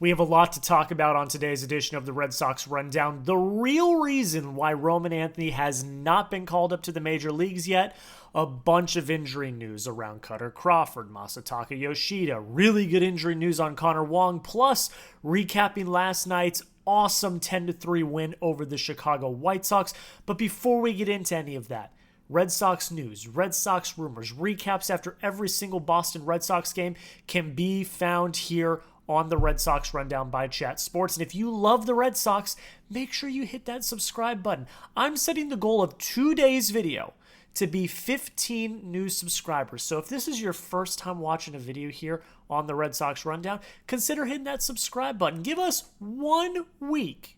We have a lot to talk about on today's edition of the Red Sox Rundown. The real reason why Roman Anthony has not been called up to the major leagues yet, a bunch of injury news around Kutter Crawford, Masataka Yoshida, really good injury news on Connor Wong, plus recapping last night's awesome 10-3 win over the Chicago White Sox. But before we get into any of that, Red Sox news, Red Sox rumors, recaps after every single Boston Red Sox game can be found here on the Red Sox Rundown by Chat Sports. And if you love the Red Sox, make sure you hit that subscribe button. I'm setting the goal of today's video to be 15 new subscribers. So if this is your first time watching a video here on the Red Sox Rundown, consider hitting that subscribe button. Give us 1 week.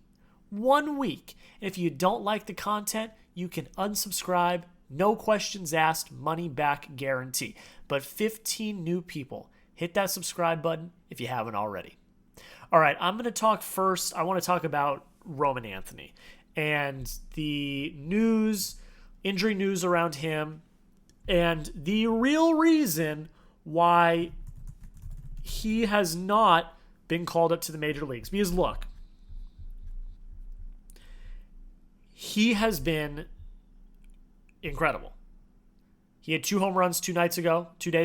1 week. If you don't like the content, you can unsubscribe. No questions asked, money back guarantee. But 15 new people. Hit that subscribe button if you haven't already. All right, I'm going to talk first. I want to talk about Roman Anthony and the news, injury news around him, and the real reason why he has not been called up to the major leagues. Because look, he has been incredible. He had 2 home runs 2 days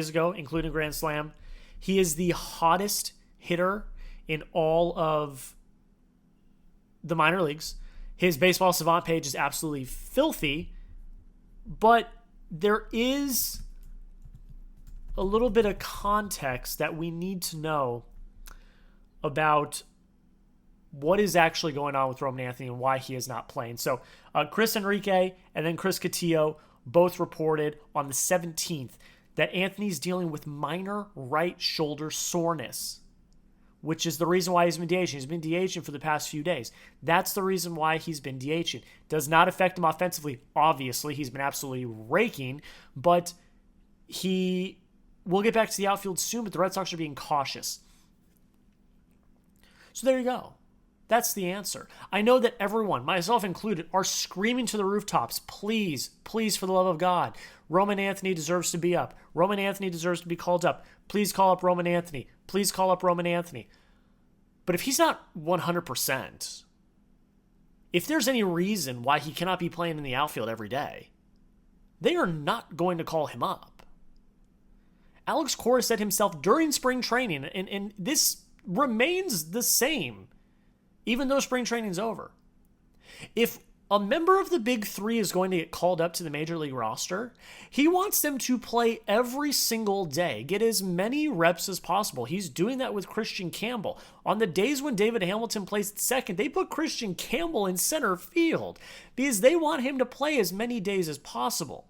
ago, including a grand slam. He is the hottest hitter in all of the minor leagues. His baseball savant page is absolutely filthy, but there is a little bit of context that we need to know about what is actually going on with Roman Anthony and why he is not playing. So Chris Enrique and then Chris Castillo both reported on the 17th that Anthony's dealing with minor right shoulder soreness, which is the reason why he's been DHing. He's been DHing for the past few days. That's the reason why he's been DHing. Does not affect him offensively. Obviously, he's been absolutely raking, but we'll get back to the outfield soon, but the Red Sox are being cautious. So there you go. That's the answer. I know that everyone, myself included, are screaming to the rooftops, please, please, for the love of God, Roman Anthony deserves to be up. Roman Anthony deserves to be called up. Please call up Roman Anthony. Please call up Roman Anthony. But if he's not 100%, if there's any reason why he cannot be playing in the outfield every day, they are not going to call him up. Alex Cora said himself during spring training, and this remains the same, even though spring training's over. If a member of the big three is going to get called up to the major league roster, he wants them to play every single day, get as many reps as possible. He's doing that with Christian Campbell. On the days when David Hamilton plays second, they put Christian Campbell in center field because they want him to play as many days as possible.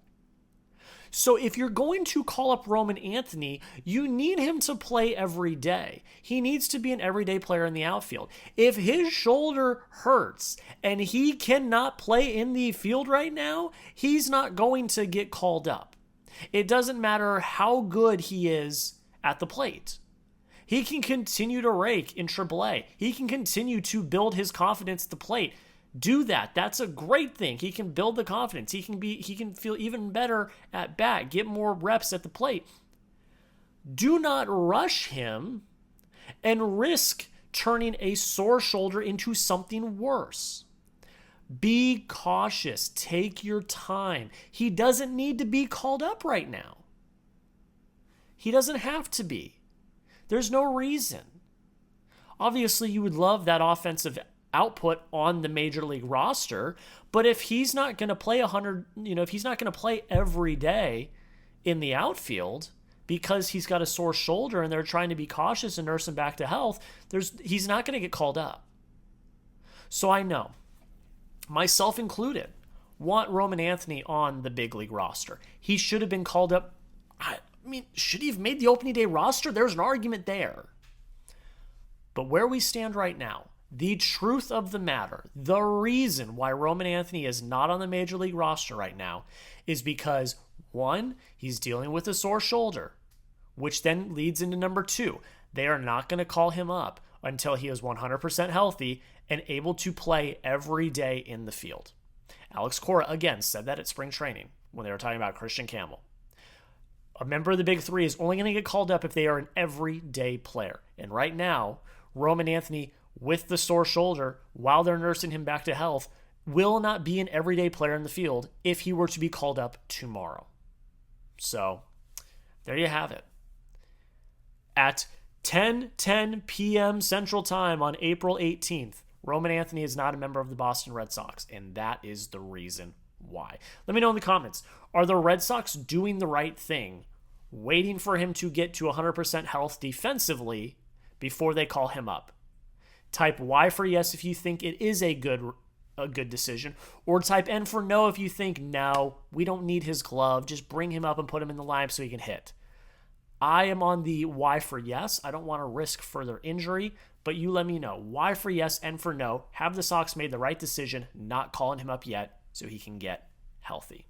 So if you're going to call up Roman Anthony, you need him to play every day. He needs to be an everyday player in the outfield. If his shoulder hurts and he cannot play in the field right now, he's not going to get called up. It doesn't matter how good he is at the plate. He can continue to rake in AAA. He can continue to build his confidence at the plate. Do that. That's a great thing. He can build the confidence. He can feel even better at bat, get more reps at the plate. Do not rush him and risk turning a sore shoulder into something worse. Be cautious. Take your time. He doesn't need to be called up right now. He doesn't have to be. There's no reason. Obviously, you would love that offensive output on the major league roster, but if he's not going to play if he's not going to play every day in the outfield because he's got a sore shoulder and they're trying to be cautious and nurse him back to health, he's not going to get called up. So I know, myself included, want Roman Anthony on the big league roster. He should have been called up. I mean, should he have made the opening day roster? There's an argument there. But where we stand right now, the truth of the matter, the reason why Roman Anthony is not on the major league roster right now is because, one, he's dealing with a sore shoulder, which then leads into number 2. They are not going to call him up until he is 100% healthy and able to play every day in the field. Alex Cora, again, said that at spring training when they were talking about Christian Campbell. A member of the big three is only going to get called up if they are an everyday player. And right now, Roman Anthony, with the sore shoulder, while they're nursing him back to health, will not be an everyday player in the field if he were to be called up tomorrow. So, there you have it. At 10:10 p.m. Central Time on April 18th, Roman Anthony is not a member of the Boston Red Sox, and that is the reason why. Let me know in the comments. Are the Red Sox doing the right thing, waiting for him to get to 100% health defensively before they call him up? Type Y for yes if you think it is a good decision, or type N for no if you think, no, we don't need his glove. Just bring him up and put him in the lineup so he can hit. I am on the Y for yes. I don't want to risk further injury, but you let me know. Y for yes, N for no. Have the Sox made the right decision not calling him up yet so he can get healthy?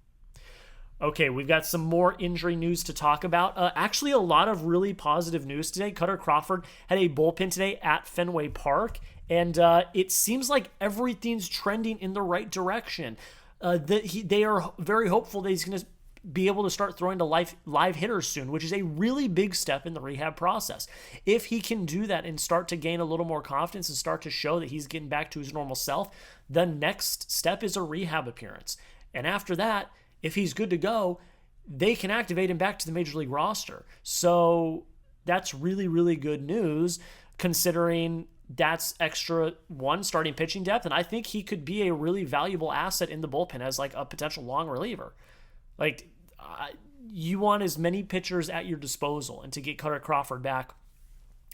Okay, we've got some more injury news to talk about. Actually, a lot of really positive news today. Kutter Crawford had a bullpen today at Fenway Park, and it seems like everything's trending in the right direction. They are very hopeful that he's going to be able to start throwing to live hitters soon, which is a really big step in the rehab process. If he can do that and start to gain a little more confidence and start to show that he's getting back to his normal self, the next step is a rehab appearance. And after that, if he's good to go, they can activate him back to the Major League roster. So that's really, really good news, considering that's extra starting pitching depth. And I think he could be a really valuable asset in the bullpen as like a potential long reliever. Like, you want as many pitchers at your disposal, and to get Connor Crawford back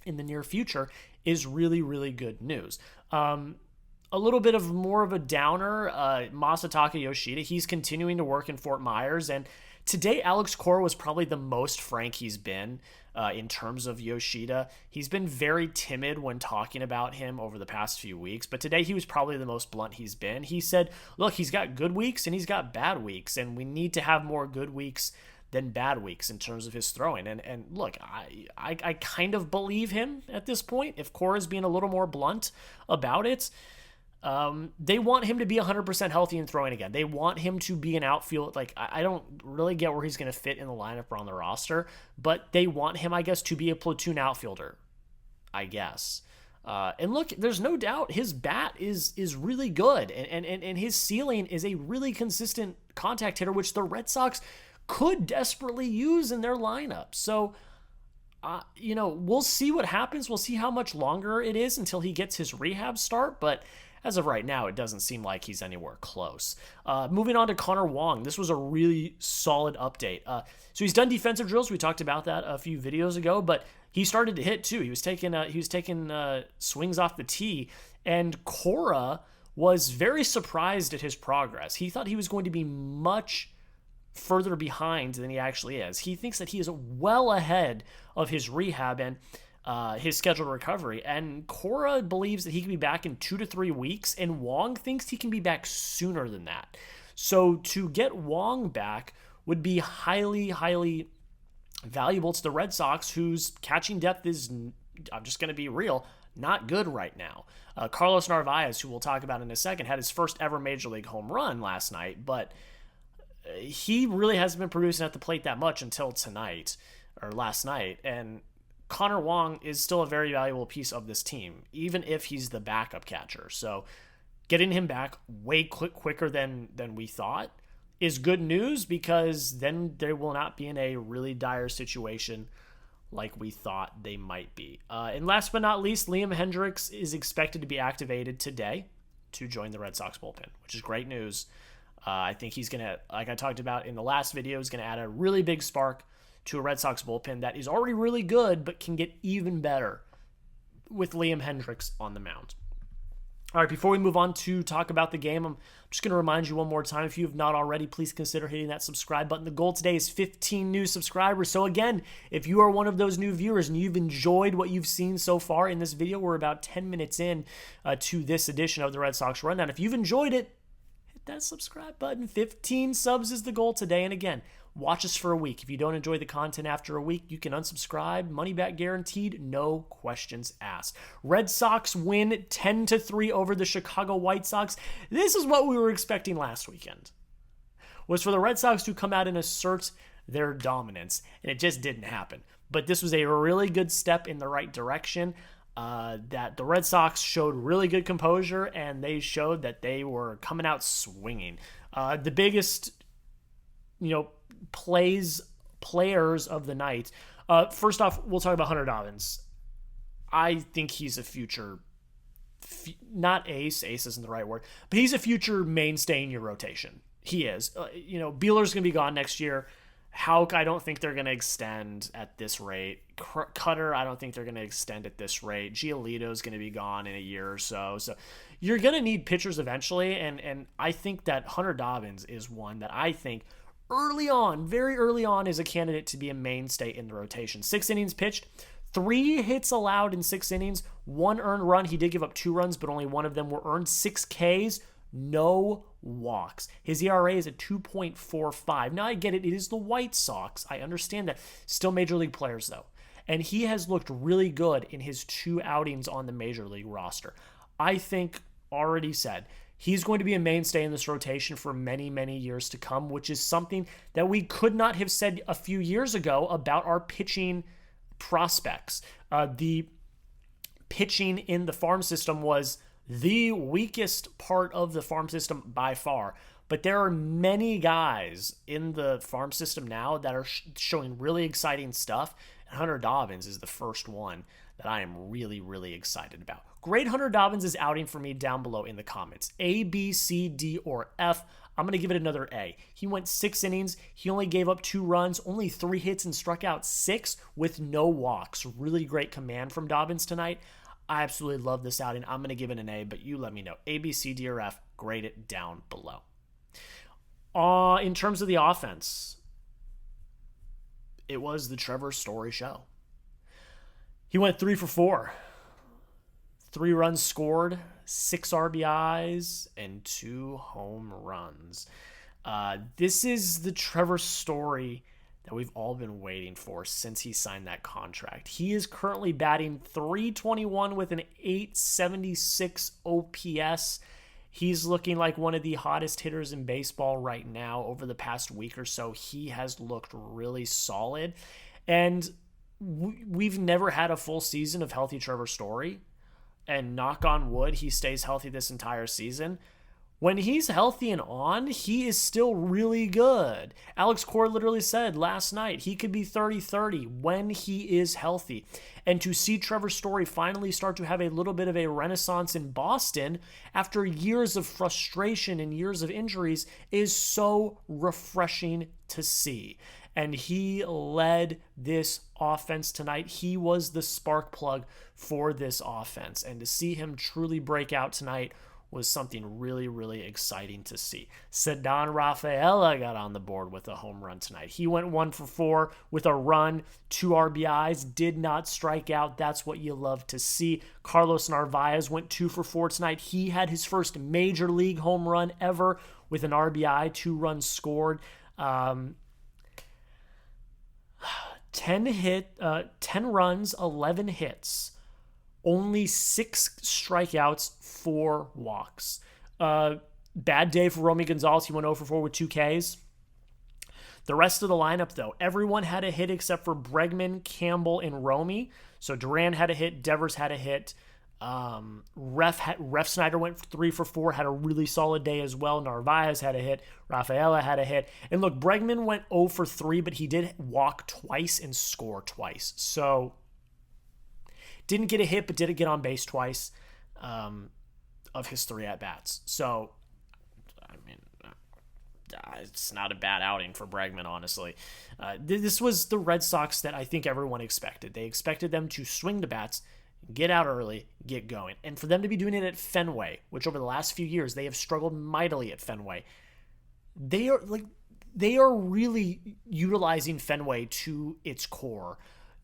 in the near future is really, really good news. A little bit of more of a downer, Masataka Yoshida. He's continuing to work in Fort Myers, and today Alex Cora was probably the most frank he's been in terms of Yoshida. He's been very timid when talking about him over the past few weeks, but today he was probably the most blunt he's been. He said, look, he's got good weeks and he's got bad weeks, and we need to have more good weeks than bad weeks in terms of his throwing. And look, I kind of believe him at this point. If Cora's being a little more blunt about it, they want him to be 100% healthy and throwing again. They want him to be an outfield. Like, I don't really get where he's going to fit in the lineup or on the roster, but they want him, I guess, to be a platoon outfielder, I guess. And look, there's no doubt his bat is really good, and his ceiling is a really consistent contact hitter, which the Red Sox could desperately use in their lineup. So, we'll see what happens. We'll see how much longer it is until he gets his rehab start, but as of right now, it doesn't seem like he's anywhere close. Moving on to Connor Wong. This was a really solid update. So he's done defensive drills. We talked about that a few videos ago, but he started to hit too. He was taking swings off the tee, and Cora was very surprised at his progress. He thought he was going to be much further behind than he actually is. He thinks that he is well ahead of his rehab and his scheduled recovery, and Cora believes that he can be back in 2 to 3 weeks, and Wong thinks he can be back sooner than that. So to get Wong back would be highly, highly valuable to the Red Sox, whose catching depth is, I'm just going to be real, not good right now. Carlos Narvaez, who we'll talk about in a second, had his first ever Major League home run last night, but he really hasn't been producing at the plate that much until last night, and Connor Wong is still a very valuable piece of this team, even if he's the backup catcher. So getting him back way quicker than we thought is good news, because then they will not be in a really dire situation like we thought they might be. And last but not least, Liam Hendriks is expected to be activated today to join the Red Sox bullpen, which is great news. I think he's going to, like I talked about in the last video, is going to add a really big spark to a Red Sox bullpen that is already really good, but can get even better with Liam Hendriks on the mound. All right, before we move on to talk about the game, I'm just going to remind you one more time, if you have not already, please consider hitting that subscribe button. The goal today is 15 new subscribers. So again, if you are one of those new viewers and you've enjoyed what you've seen so far in this video, we're about 10 minutes in to this edition of the Red Sox Rundown. If you've enjoyed it, hit that subscribe button. 15 subs is the goal today. And again, watch us for a week. If you don't enjoy the content after a week, you can unsubscribe. Money back guaranteed. No questions asked. Red Sox win 10-3 over the Chicago White Sox. This is what we were expecting last weekend, was for the Red Sox to come out and assert their dominance, and it just didn't happen. But this was a really good step in the right direction. that the Red Sox showed really good composure, and they showed that they were coming out swinging. The biggest, players of the night. First off, we'll talk about Hunter Dobbins. I think he's a future, not ace isn't the right word, but he's a future mainstay in your rotation. He is. Buehler's going to be gone next year. Houck, I don't think they're going to extend at this rate. Kutter, I don't think they're going to extend at this rate. Giolito's going to be gone in a year or so. So you're going to need pitchers eventually, and I think that Hunter Dobbins is one that I think early on, very early on, is a candidate to be a mainstay in the rotation. 6 innings pitched, 3 hits allowed in 6 innings, 1 earned run. He did give up 2 runs, but only 1 of them were earned. 6 Ks, no walks. His ERA is at 2.45. Now, I get it. It is the White Sox. I understand that. Still major league players, though. And he has looked really good in his 2 outings on the major league roster. I think, already said, he's going to be a mainstay in this rotation for many, many years to come, which is something that we could not have said a few years ago about our pitching prospects. The pitching in the farm system was the weakest part of the farm system by far. But there are many guys in the farm system now that are showing really exciting stuff. And Hunter Dobbins is the first one that I am really, really excited about. Grade Hunter Dobbins' outing for me down below in the comments. A, B, C, D, or F. I'm going to give it another A. He went 6 innings. He only gave up 2 runs, only 3 hits, and struck out 6 with no walks. Really great command from Dobbins tonight. I absolutely love this outing. I'm going to give it an A, but you let me know. A, B, C, D, or F. Grade it down below. In terms of the offense, it was the Trevor Story show. He went 3 for 4. 3 runs scored, 6 RBIs, and 2 home runs. This is the Trevor Story that we've all been waiting for since he signed that contract. He is currently batting .321 with an .876 OPS. He's looking like one of the hottest hitters in baseball right now. Over the past week or so, he has looked really solid. And we've never had a full season of healthy Trevor Story. And knock on wood, he stays healthy this entire season. When he's healthy and on, he is still really good. Alex Cora literally said last night he could be 30-30 when he is healthy. And to see Trevor Story finally start to have a little bit of a renaissance in Boston after years of frustration and years of injuries is so refreshing to see. And he led this offense tonight. He was the spark plug for this offense. And to see him truly break out tonight was something really, really exciting to see. Ceddanne Rafaela got on the board with a home run tonight. He went 1 for 4 with a run, 2 RBIs, did not strike out. That's what you love to see. Carlos Narvaez went 2 for 4 tonight. He had his first major league home run ever with an RBI, 2 runs scored. 10 runs, 11 hits. Only 6 strikeouts, 4 walks. Bad day for Romy Gonzalez. He went 0 for 4 with 2 Ks. The rest of the lineup, though, everyone had a hit except for Bregman, Campbell, and Romy. So Duran had a hit. Devers had a hit. Ref Snyder went 3 for 4, had a really solid day as well. Narvaez had a hit. Rafaela had a hit. And look, Bregman went 0 for 3, but he did walk twice and score twice. So didn't get a hit, but did get on base twice of his 3 at-bats. So, I mean, it's not a bad outing for Bregman, honestly. This was the Red Sox that I think everyone expected. They expected them to swing the bats, get out early, get going. And for them to be doing it at Fenway, which over the last few years, they have struggled mightily at Fenway. They are really utilizing Fenway to its core.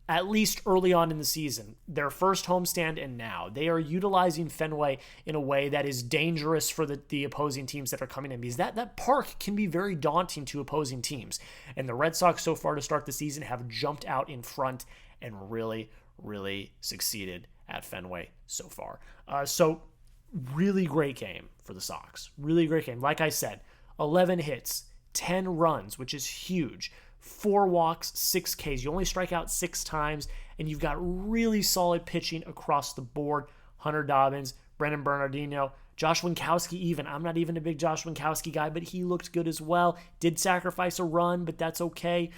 At least early on in the season, their first homestand and now, they are utilizing Fenway in a way that is dangerous for the opposing teams that are coming in, because that park can be very daunting to opposing teams. And the Red Sox so far to start the season have jumped out in front and really, really succeeded at Fenway so far. So really great game for the Sox. Really great game. Like I said, 11 hits, 10 runs, which is huge. 4 walks, 6 Ks. You only strike out 6 times, and you've got really solid pitching across the board. Hunter Dobbins, Brennan Bernardino, Josh Winkowski even. I'm not even a big Josh Winkowski guy, but he looked good as well. Did sacrifice a run, but that's okay.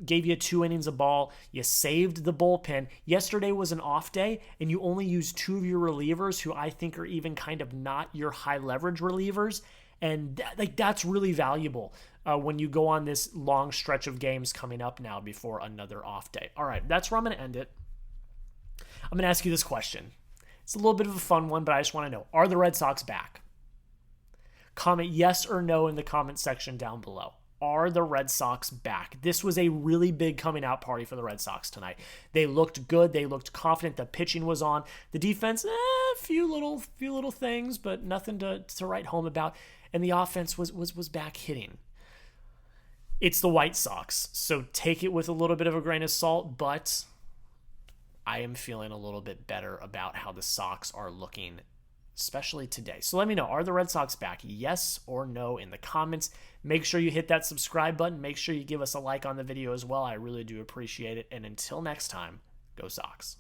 Gave you 2 innings of ball. You saved the bullpen. Yesterday was an off day, and you only used 2 of your relievers, who I think are even kind of not your high leverage relievers. And that's really valuable when you go on this long stretch of games coming up now before another off day. All right, that's where I'm going to end it. I'm going to ask you this question. It's a little bit of a fun one, but I just want to know, are the Red Sox back? Comment yes or no in the comment section down below. Are the Red Sox back? This was a really big coming out party for the Red Sox tonight. They looked good. They looked confident. The pitching was on. The defense, a few little things, but nothing to write home about. And the offense was back hitting. It's the White Sox, so take it with a little bit of a grain of salt, but I am feeling a little bit better about how the Sox are looking, especially today. So let me know, are the Red Sox back? Yes or no in the comments. Make sure you hit that subscribe button. Make sure you give us a like on the video as well. I really do appreciate it. And until next time, go Sox.